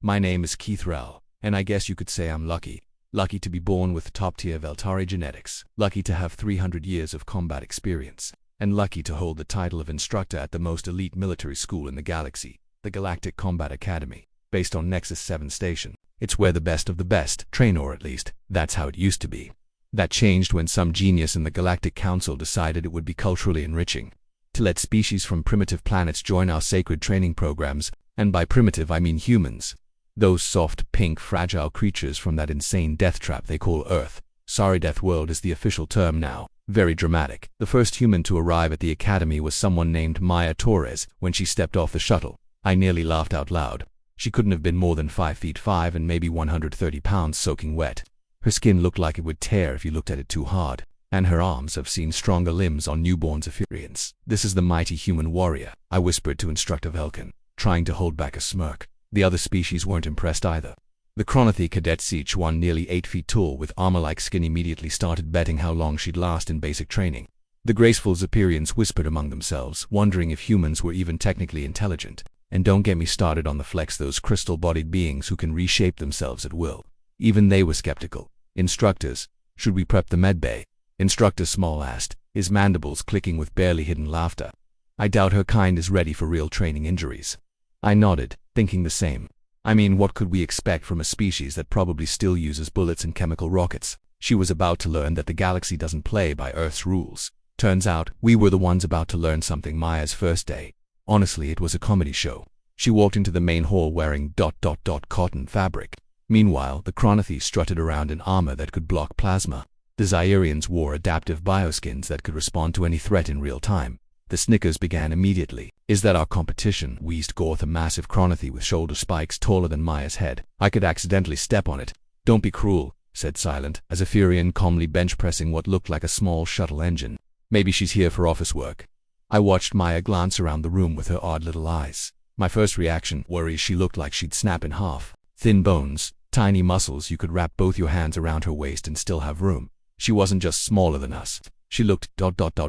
My name is Keith Rell, and I guess you could say I'm lucky. Lucky to be born with top-tier Veltari genetics, lucky to have 300 years of combat experience, and lucky to hold the title of instructor at the most elite military school in the galaxy, the Galactic Combat Academy, based on Nexus 7 Station. It's where the best of the best train, or at least, that's how it used to be. That changed when some genius in the Galactic Council decided it would be culturally enriching to let species from primitive planets join our sacred training programs, and by primitive I mean humans. Those soft, pink, fragile creatures from that insane death trap they call Earth. Sorry, Deathworld is the official term now. Very dramatic. The first human to arrive at the academy was someone named Maya Torres. When she stepped off the shuttle, I nearly laughed out loud. She couldn't have been more than 5'5" and maybe 130 pounds soaking wet. Her skin looked like it would tear if you looked at it too hard, and her arms have seen stronger limbs on newborn's experience. This is the mighty human warrior, I whispered to Instructor Velkin, trying to hold back a smirk. The other species weren't impressed either. The Chronothi cadets, each one nearly 8 feet tall with armor-like skin, immediately started betting how long she'd last in basic training. The graceful Zephyrians whispered among themselves, wondering if humans were even technically intelligent. And don't get me started on the Flex, those crystal-bodied beings who can reshape themselves at will. Even they were skeptical. Instructors, should we prep the medbay? Instructor Small asked, his mandibles clicking with barely hidden laughter. I doubt her kind is ready for real training injuries. I nodded, thinking the same. I mean, what could we expect from a species that probably still uses bullets and chemical rockets? She was about to learn that the galaxy doesn't play by Earth's rules. Turns out, we were the ones about to learn something Maya's first day. Honestly, it was a comedy show. She walked into the main hall wearing ... cotton fabric. Meanwhile, the Chronothi strutted around in armor that could block plasma. The Zyurians wore adaptive bioskins that could respond to any threat in real time. The snickers began immediately. Is that our competition? Wheezed Gorth, a massive Chronothi with shoulder spikes taller than Maya's head. I could accidentally step on it. Don't be cruel, said Silent, as Zephyrian calmly bench-pressing what looked like a small shuttle engine. Maybe she's here for office work. I watched Maya glance around the room with her odd little eyes. My first reaction, worry, she looked like she'd snap in half. Thin bones, tiny muscles, you could wrap both your hands around her waist and still have room. She wasn't just smaller than us. She looked ...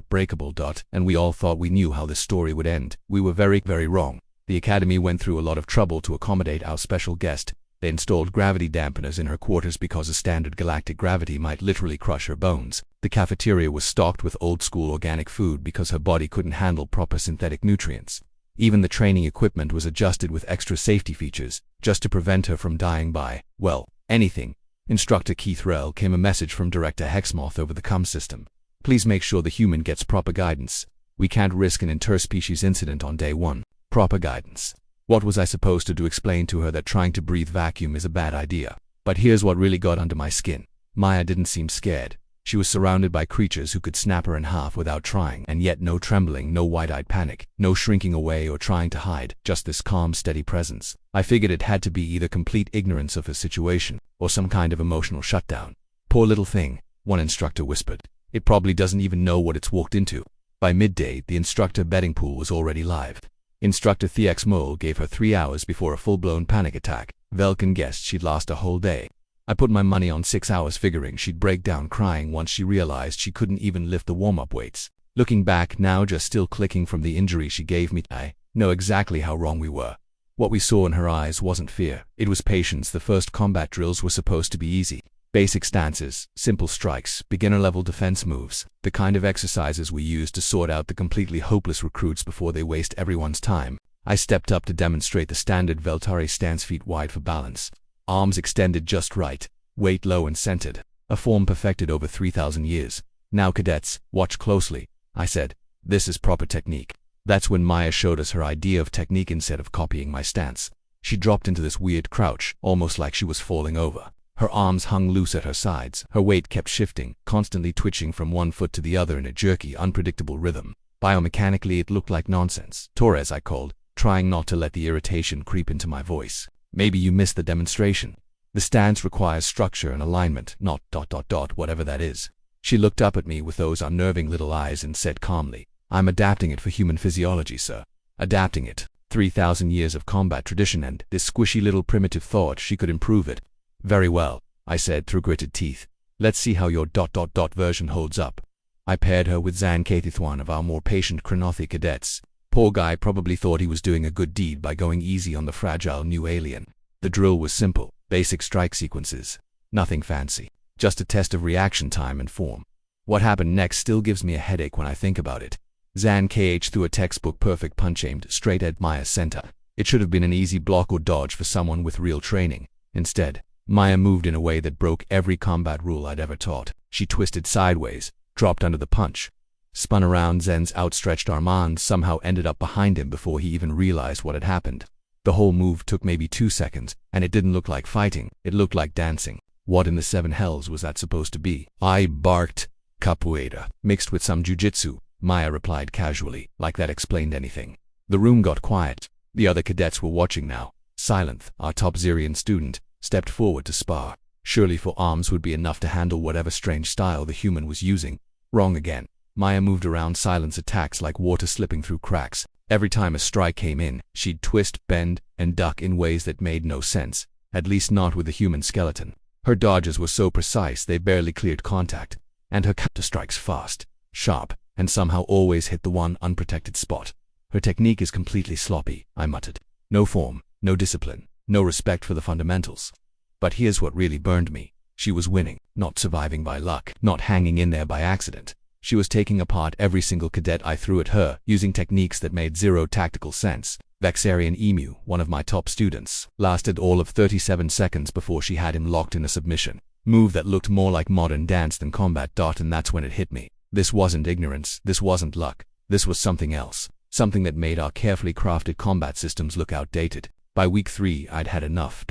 breakable ... and we all thought we knew how this story would end. We were very, very wrong. The Academy went through a lot of trouble to accommodate our special guest. They installed gravity dampeners in her quarters because a standard galactic gravity might literally crush her bones. The cafeteria was stocked with old-school organic food because her body couldn't handle proper synthetic nutrients. Even the training equipment was adjusted with extra safety features, just to prevent her from dying by, well, anything. Instructor Keith Rell came a message from Director Hexmoth over the comm system. Please make sure the human gets proper guidance. We can't risk an interspecies incident on day 1. Proper guidance. What was I supposed to do? Explain to her that trying to breathe vacuum is a bad idea. But here's what really got under my skin. Maya didn't seem scared. She was surrounded by creatures who could snap her in half without trying, and yet no trembling, no wide-eyed panic, no shrinking away or trying to hide, just this calm, steady presence. I figured it had to be either complete ignorance of her situation, or some kind of emotional shutdown. Poor little thing, one instructor whispered. It probably doesn't even know what it's walked into. By midday, the instructor betting pool was already live. Instructor Thex Mole gave her 3 hours before a full-blown panic attack. Velkin guessed she'd last a whole day. I put my money on 6 hours, figuring she'd break down crying once she realized she couldn't even lift the warm-up weights. Looking back now, just still clicking from the injury she gave me, I know exactly how wrong we were. What we saw in her eyes wasn't fear. It was patience. The first combat drills were supposed to be easy. Basic stances, simple strikes, beginner-level defense moves, the kind of exercises we use to sort out the completely hopeless recruits before they waste everyone's time. I stepped up to demonstrate the standard Veltari stance, feet wide for balance, arms extended just right, weight low and centered, a form perfected over 3,000 years. Now cadets, watch closely, I said. This is proper technique. That's when Maya showed us her idea of technique. Instead of copying my stance, she dropped into this weird crouch, almost like she was falling over. Her arms hung loose at her sides. Her weight kept shifting, constantly twitching from one foot to the other in a jerky, unpredictable rhythm. Biomechanically, it looked like nonsense. Torres, I called, trying not to let the irritation creep into my voice. Maybe you missed the demonstration. The stance requires structure and alignment, not ... whatever that is. She looked up at me with those unnerving little eyes and said calmly, I'm adapting it for human physiology, sir. Adapting it. 3,000 years of combat tradition, and this squishy little primitive thought she could improve it. Very well, I said through gritted teeth. Let's see how your ... version holds up. I paired her with Zan Kathithwan of our more patient Chronothi cadets. Poor guy probably thought he was doing a good deed by going easy on the fragile new alien. The drill was simple, basic strike sequences. Nothing fancy. Just a test of reaction time and form. What happened next still gives me a headache when I think about it. Zan KH threw a textbook perfect punch aimed straight at Maya's center. It should have been an easy block or dodge for someone with real training. Instead, Maya moved in a way that broke every combat rule I'd ever taught. She twisted sideways, dropped under the punch, spun around. Zen's outstretched arm and somehow ended up behind him before he even realized what had happened. The whole move took maybe 2 seconds, and it didn't look like fighting, it looked like dancing. What in the seven hells was that supposed to be? I barked. Capoeira, mixed with some jujitsu, Maya replied casually, like that explained anything. The room got quiet. The other cadets were watching now. Silenth, our top Xerian student, stepped forward to spar. Surely 4 arms would be enough to handle whatever strange style the human was using. Wrong again. Maya moved around Silent's attacks like water slipping through cracks. Every time a strike came in, she'd twist, bend, and duck in ways that made no sense, at least not with the human skeleton. Her dodges were so precise they barely cleared contact, and her counter strikes fast, sharp, and somehow always hit the one unprotected spot. Her technique is completely sloppy, I muttered. No form, no discipline, no respect for the fundamentals. But here's what really burned me. She was winning, not surviving by luck, not hanging in there by accident. She was taking apart every single cadet I threw at her, using techniques that made zero tactical sense. Vexarian Emu, one of my top students, lasted all of 37 seconds before she had him locked in a submission move that looked more like modern dance than combat. And that's when it hit me. This wasn't ignorance, this wasn't luck, this was something else, something that made our carefully crafted combat systems look outdated. By week 3, I'd had enough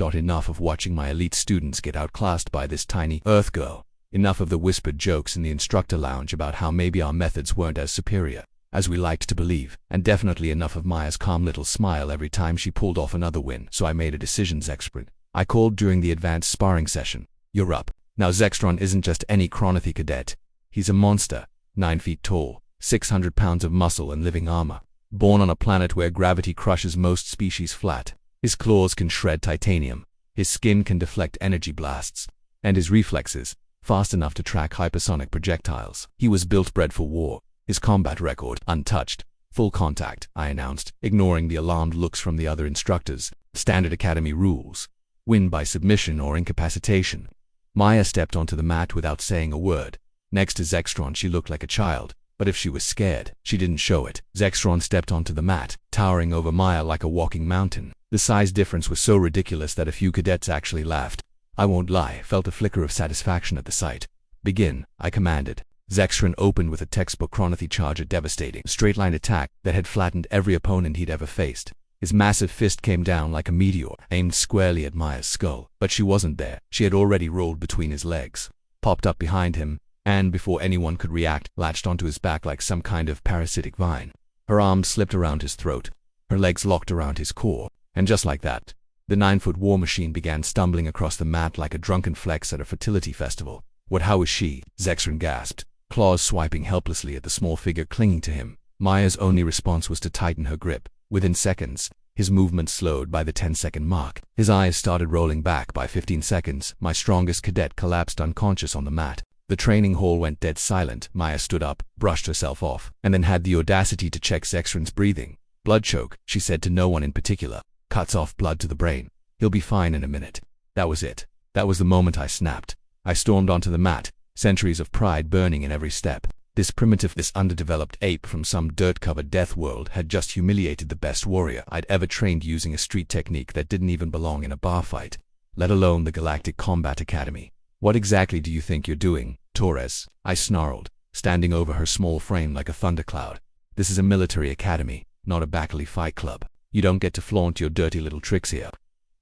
of watching my elite students get outclassed by this tiny Earth girl. Enough of the whispered jokes in the instructor lounge about how maybe our methods weren't as superior as we liked to believe, and definitely enough of Maya's calm little smile every time she pulled off another win. So I made a decision, Zextron. I called during the advanced sparring session. You're up. Now Zextron isn't just any Chronothi cadet. He's a monster, 9 feet tall, 600 pounds of muscle and living armor, born on a planet where gravity crushes most species flat. His claws can shred titanium, his skin can deflect energy blasts, and his reflexes, fast enough to track hypersonic projectiles. He was bred for war. His combat record, untouched. Full contact, I announced, ignoring the alarmed looks from the other instructors. Standard Academy rules. Win by submission or incapacitation. Maya stepped onto the mat without saying a word. Next to Zextron she looked like a child, but if she was scared, she didn't show it. Zextron stepped onto the mat, towering over Maya like a walking mountain. The size difference was so ridiculous that a few cadets actually laughed. I won't lie, felt a flicker of satisfaction at the sight. Begin, I commanded. Zextron opened with a textbook Chronothi charge, a devastating, straight-line attack that had flattened every opponent he'd ever faced. His massive fist came down like a meteor, aimed squarely at Maya's skull. But she wasn't there. She had already rolled between his legs, popped up behind him, and before anyone could react, latched onto his back like some kind of parasitic vine. Her arms slipped around his throat, her legs locked around his core, and just like that, the 9-foot war machine began stumbling across the mat like a drunken flex at a fertility festival. How is she? Zextron gasped, claws swiping helplessly at the small figure clinging to him. Maya's only response was to tighten her grip. Within seconds, his movement slowed by the 10-second mark. His eyes started rolling back. By 15 seconds, my strongest cadet collapsed unconscious on the mat. The training hall went dead silent. Maya stood up, brushed herself off, and then had the audacity to check Zextron's breathing. Blood choke, she said to no one in particular. Cuts off blood to the brain. He'll be fine in a minute. That was it. That was the moment I snapped. I stormed onto the mat, centuries of pride burning in every step. This primitive, this underdeveloped ape from some dirt-covered Deathworld had just humiliated the best warrior I'd ever trained using a street technique that didn't even belong in a bar fight, let alone the Galactic Combat Academy. What exactly do you think you're doing, Torres? I snarled, standing over her small frame like a thundercloud. This is a military academy, not a Baccali fight club. You don't get to flaunt your dirty little tricks here.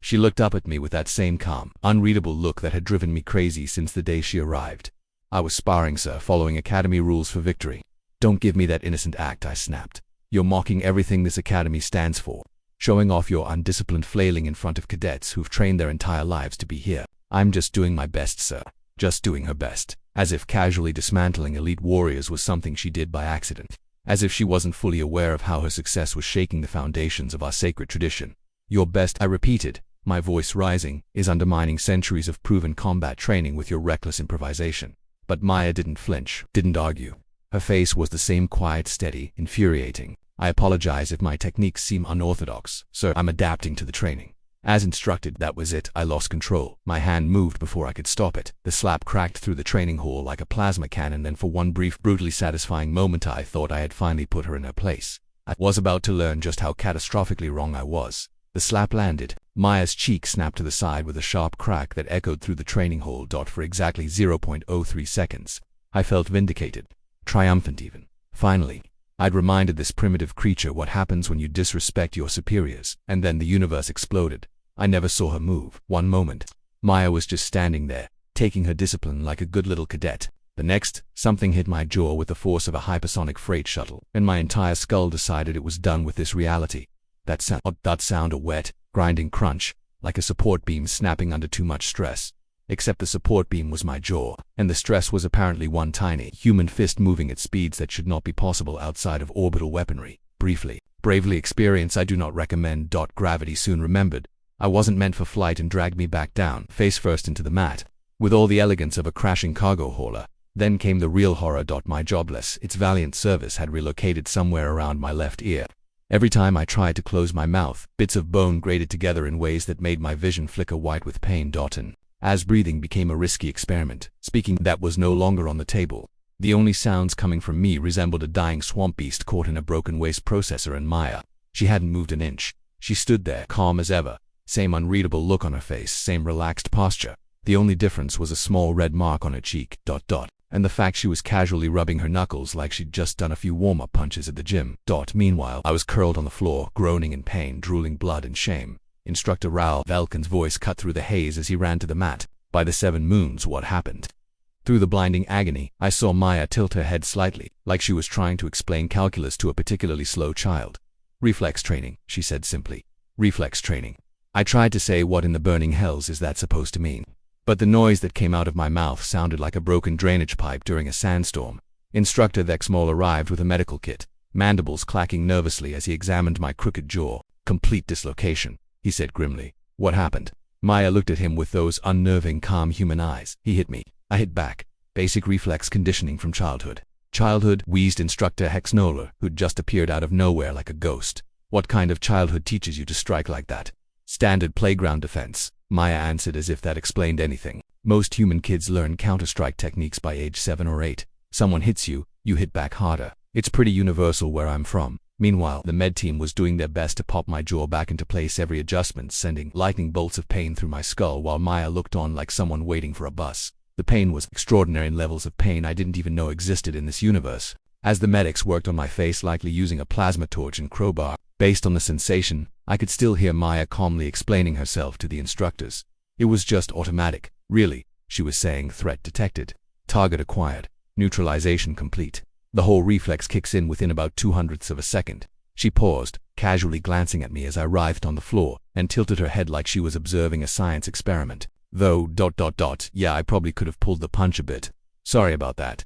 She looked up at me with that same calm, unreadable look that had driven me crazy since the day she arrived. I was sparring, sir, following academy rules for victory. Don't give me that innocent act, I snapped. You're mocking everything this academy stands for, showing off your undisciplined flailing in front of cadets who've trained their entire lives to be here. I'm just doing my best, sir. Just doing her best. As if casually dismantling elite warriors was something she did by accident. As if she wasn't fully aware of how her success was shaking the foundations of our sacred tradition. Your best, I repeated, my voice rising, is undermining centuries of proven combat training with your reckless improvisation. But Maya didn't flinch, didn't argue. Her face was the same quiet, steady, infuriating. I apologize if my techniques seem unorthodox, sir. I'm adapting to the training. As instructed, that was it. I lost control. My hand moved before I could stop it. The slap cracked through the training hall like a plasma cannon, and for one brief, brutally satisfying moment I thought I had finally put her in her place. I was about to learn just how catastrophically wrong I was. The slap landed. Maya's cheek snapped to the side with a sharp crack that echoed through the training hall. For exactly 0.03 seconds. I felt vindicated. Triumphant even. Finally. I'd reminded this primitive creature what happens when you disrespect your superiors, and then the universe exploded. I never saw her move. One moment, Maya was just standing there, taking her discipline like a good little cadet. The next, something hit my jaw with the force of a hypersonic freight shuttle, and my entire skull decided it was done with this reality. That sound, a wet, grinding crunch, like a support beam snapping under too much stress. Except the support beam was my jaw, and the stress was apparently one tiny, human fist moving at speeds that should not be possible outside of orbital weaponry. Bravely experience I do not recommend. Gravity soon remembered. I wasn't meant for flight and dragged me back down, face first into the mat, with all the elegance of a crashing cargo hauler. Then came the real horror. My jobless, its valiant service had relocated somewhere around my left ear. Every time I tried to close my mouth, bits of bone grated together in ways that made my vision flicker white with pain. And as breathing became a risky experiment, speaking that was no longer on the table. The only sounds coming from me resembled a dying swamp beast caught in a broken waste processor. And Maya, she hadn't moved an inch. She stood there, calm as ever. Same unreadable look on her face, same relaxed posture. The only difference was a small red mark on her cheek. And the fact she was casually rubbing her knuckles like she'd just done a few warm-up punches at the gym. Meanwhile, I was curled on the floor, groaning in pain, drooling blood and shame. Instructor Raoul Velkin's voice cut through the haze as he ran to the mat. By the 7 moons, what happened? Through the blinding agony, I saw Maya tilt her head slightly, like she was trying to explain calculus to a particularly slow child. Reflex training, she said simply. Reflex training. I tried to say, what in the burning hells is that supposed to mean? But the noise that came out of my mouth sounded like a broken drainage pipe during a sandstorm. Instructor Vexmol arrived with a medical kit, mandibles clacking nervously as he examined my crooked jaw. Complete dislocation, he said grimly. What happened? Maya looked at him with those unnerving, calm human eyes. He hit me. I hit back. Basic reflex conditioning from childhood. Childhood, wheezed Instructor Hexnoller, who'd just appeared out of nowhere like a ghost. What kind of childhood teaches you to strike like that? Standard playground defense, Maya answered as if that explained anything. Most human kids learn counter-strike techniques by age 7 or 8. Someone hits you, you hit back harder. It's pretty universal where I'm from. Meanwhile, the med team was doing their best to pop my jaw back into place, every adjustment sending lightning bolts of pain through my skull, while Maya looked on like someone waiting for a bus. The pain was extraordinary in levels of pain I didn't even know existed in this universe. As the medics worked on my face, likely using a plasma torch and crowbar, based on the sensation, I could still hear Maya calmly explaining herself to the instructors. It was just automatic, really, she was saying. Threat detected. Target acquired. Neutralization complete. The whole reflex kicks in within about 0.02 of a second. She paused, casually glancing at me as I writhed on the floor, and tilted her head like she was observing a science experiment. Though, yeah, I probably could have pulled the punch a bit. Sorry about that.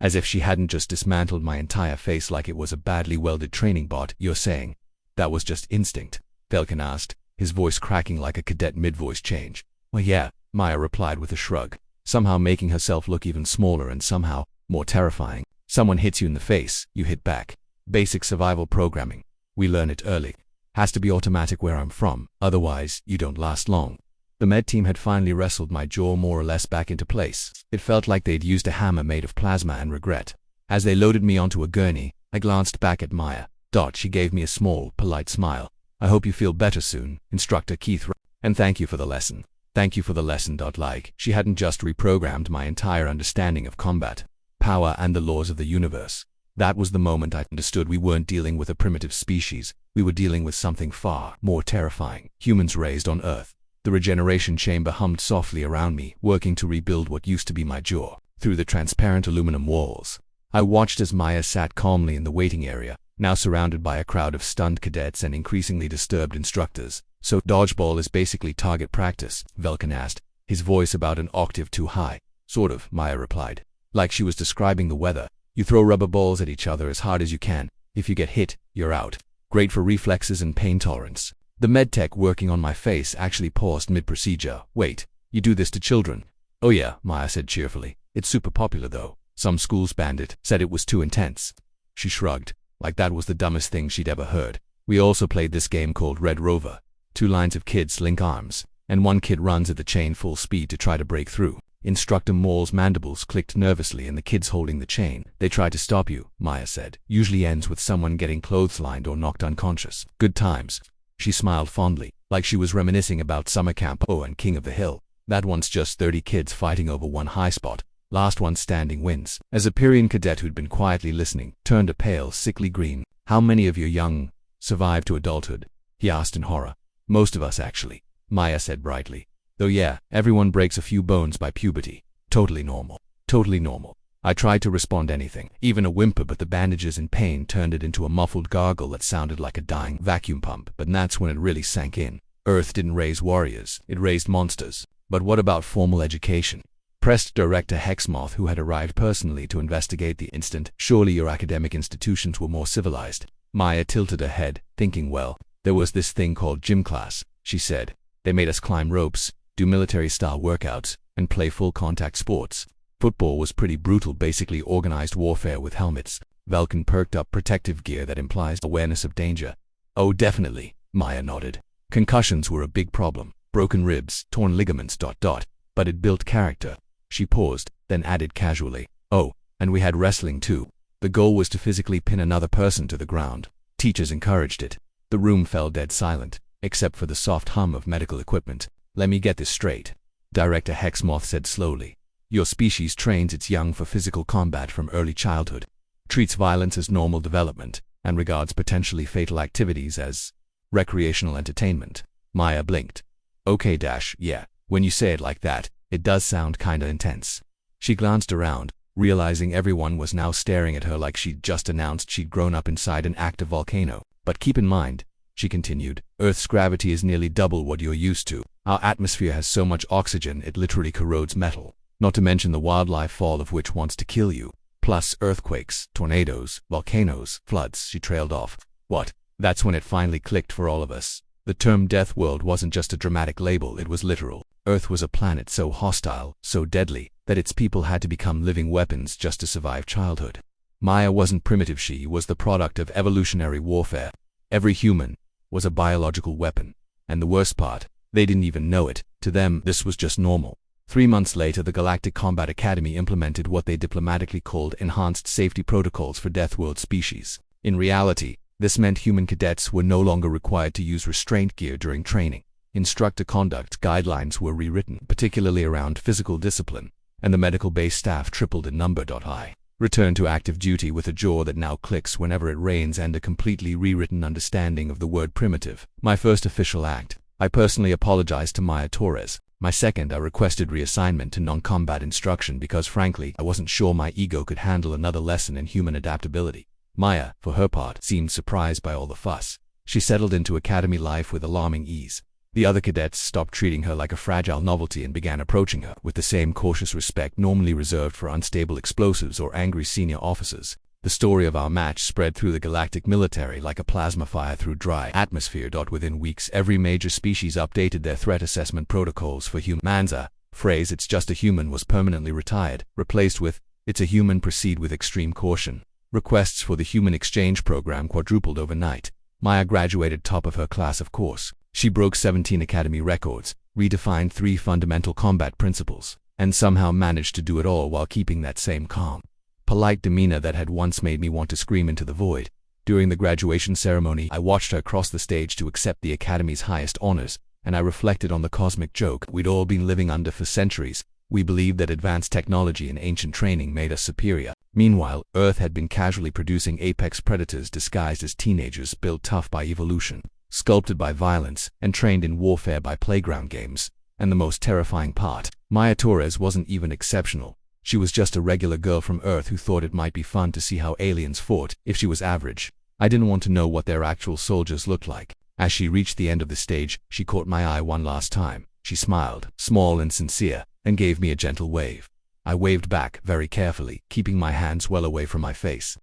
As if she hadn't just dismantled my entire face like it was a badly welded training bot. You're saying that was just instinct? Velkin asked, his voice cracking like a cadet mid-voice change. Well, yeah, Maya replied with a shrug, somehow making herself look even smaller and somehow more terrifying. Someone hits you in the face, you hit back. Basic survival programming. We learn it early. Has to be automatic where I'm from, otherwise you don't last long. The med team had finally wrestled my jaw more or less back into place. It felt like they'd used a hammer made of plasma and regret. As they loaded me onto a gurney, I glanced back at Maya. She gave me a small, polite smile. I hope you feel better soon, Instructor Keith. And thank you for the lesson. Thank you for the lesson. Like, she hadn't just reprogrammed my entire understanding of combat, power, and the laws of the universe. That was the moment I understood we weren't dealing with a primitive species. We were dealing with something far more terrifying. Humans raised on Earth. The regeneration chamber hummed softly around me, working to rebuild what used to be my jaw. Through the transparent aluminum walls, I watched as Maya sat calmly in the waiting area, now surrounded by a crowd of stunned cadets and increasingly disturbed instructors. So, dodgeball is basically target practice? Velkin asked, his voice about an octave too high. Sort of, Maya replied. Like she was describing the weather. You throw rubber balls at each other as hard as you can. If you get hit, you're out. Great for reflexes and pain tolerance. The medtech working on my face actually paused mid-procedure. Wait, you do this to children? Oh yeah, Maya said cheerfully. It's super popular though. Some schools banned it, said it was too intense. She shrugged, like that was the dumbest thing she'd ever heard. We also played this game called Red Rover. Two lines of kids link arms, and one kid runs at the chain full speed to try to break through. Instructor Maul's mandibles clicked nervously and the kids holding the chain. They tried to stop you, Maya said. Usually ends with someone getting clotheslined or knocked unconscious. Good times. She smiled fondly, like she was reminiscing about summer camp and King of the Hill. That one's just 30 kids fighting over one high spot. Last one standing wins. As a Pyrian cadet who'd been quietly listening turned a pale, sickly green. How many of your young survived to adulthood? He asked in horror. Most of us, actually, Maya said brightly. Though yeah, everyone breaks a few bones by puberty. Totally normal. Totally normal. I tried to respond anything, even a whimper, but the bandages and pain turned it into a muffled gargle that sounded like a dying vacuum pump. But that's when it really sank in. Earth didn't raise warriors, it raised monsters. But what about formal education? Pressed Director Hexmoth, who had arrived personally to investigate the incident. Surely your academic institutions were more civilized. Maya tilted her head, thinking, well, there was this thing called gym class, she said. They made us climb ropes, do military-style workouts, and play full-contact sports. Football was pretty brutal, basically organized warfare with helmets. Vulcan perked up. Protective gear that implies awareness of danger. Oh, definitely, Maya nodded. Concussions were a big problem. Broken ribs, torn ligaments, ... But it built character. She paused, then added casually, oh, and we had wrestling too. The goal was to physically pin another person to the ground. Teachers encouraged it. The room fell dead silent, except for the soft hum of medical equipment. Let me get this straight, Director Hexmoth said slowly. Your species trains its young for physical combat from early childhood, treats violence as normal development, and regards potentially fatal activities as recreational entertainment. Maya blinked. Okay, yeah, when you say it like that, it does sound kinda intense. She glanced around, realizing everyone was now staring at her like she'd just announced she'd grown up inside an active volcano. But keep in mind, she continued, Earth's gravity is nearly double what you're used to. Our atmosphere has so much oxygen it literally corrodes metal. Not to mention the wildlife, all of which wants to kill you. Plus earthquakes, tornadoes, volcanoes, floods. She trailed off. What? That's when it finally clicked for all of us. The term Deathworld wasn't just a dramatic label, it was literal. Earth was a planet so hostile, so deadly, that its people had to become living weapons just to survive childhood. Maya wasn't primitive, she was the product of evolutionary warfare. Every human was a biological weapon. And the worst part, they didn't even know it. To them, this was just normal. 3 months later, the Galactic Combat Academy implemented what they diplomatically called enhanced safety protocols for Deathworld species. In reality, this meant human cadets were no longer required to use restraint gear during training. Instructor conduct guidelines were rewritten, particularly around physical discipline, and the medical base staff tripled in number. I returned to active duty with a jaw that now clicks whenever it rains and a completely rewritten understanding of the word primitive. My first official act, I personally apologized to Maya Torres. My second, I requested reassignment to non-combat instruction because frankly, I wasn't sure my ego could handle another lesson in human adaptability. Maya, for her part, seemed surprised by all the fuss. She settled into academy life with alarming ease. The other cadets stopped treating her like a fragile novelty and began approaching her with the same cautious respect normally reserved for unstable explosives or angry senior officers. The story of our match spread through the galactic military like a plasma fire through dry atmosphere. Within weeks, every major species updated their threat assessment protocols for humans. Phrase "it's just a human" was permanently retired, replaced with "it's a human, proceed with extreme caution." Requests for the human exchange program quadrupled overnight. Maya graduated top of her class, of course. She broke 17 academy records, redefined 3 fundamental combat principles, and somehow managed to do it all while keeping that same calm, polite demeanor that had once made me want to scream into the void. During the graduation ceremony, I watched her cross the stage to accept the Academy's highest honors, and I reflected on the cosmic joke we'd all been living under for centuries. We believed that advanced technology and ancient training made us superior. Meanwhile, Earth had been casually producing apex predators disguised as teenagers, built tough by evolution, sculpted by violence, and trained in warfare by playground games. And the most terrifying part, Maya Torres wasn't even exceptional. She was just a regular girl from Earth who thought it might be fun to see how aliens fought if she was average. I didn't want to know what their actual soldiers looked like. As she reached the end of the stage, she caught my eye one last time. She smiled, small and sincere, and gave me a gentle wave. I waved back very carefully, keeping my hands well away from my face.